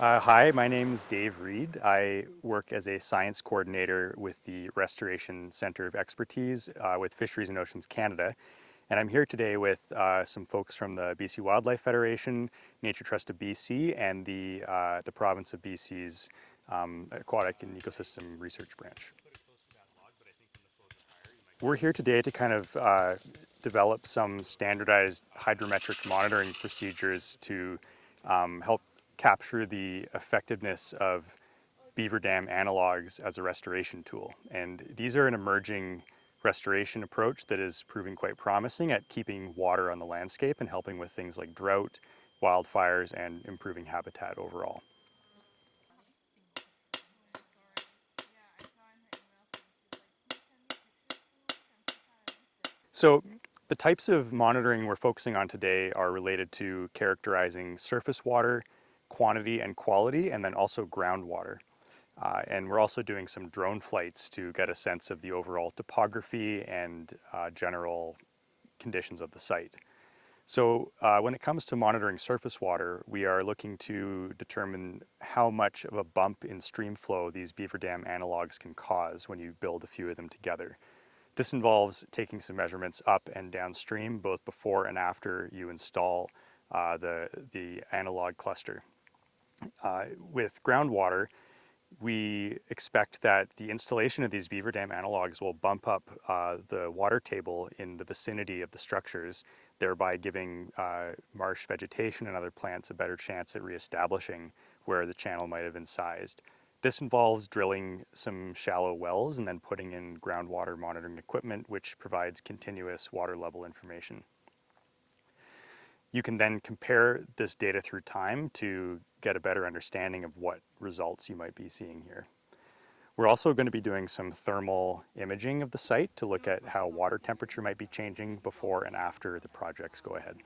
Hi, my name is Dave Reid. I work as a science coordinator with the Restoration Centre of Expertise with Fisheries and Oceans Canada. And I'm here today with some folks from the BC Wildlife Federation, Nature Trust of BC, and the province of BC's Aquatic and Ecosystem Research Branch. We're here today to kind of develop some standardized hydrometric monitoring procedures to help capture the effectiveness of beaver dam analogues as a restoration tool. And these are an emerging restoration approach that is proving quite promising at keeping water on the landscape and helping with things like drought, wildfires, and improving habitat overall. So the types of monitoring we're focusing on today are related to characterizing surface water, quantity and quality, and then also groundwater. And we're also doing some drone flights to get a sense of the overall topography and general conditions of the site. So when it comes to monitoring surface water, we are looking to determine how much of a bump in stream flow these beaver dam analogues can cause when you build a few of them together. This involves taking some measurements up and downstream, both before and after you install the analog cluster. With groundwater, we expect that the installation of these beaver dam analogues will bump up the water table in the vicinity of the structures, thereby giving marsh vegetation and other plants a better chance at reestablishing where the channel might have been sized. This involves drilling some shallow wells and then putting in groundwater monitoring equipment, which provides continuous water level information. You can then compare this data through time to get a better understanding of what results you might be seeing here. We're also going to be doing some thermal imaging of the site to look at how water temperature might be changing before and after the projects go ahead.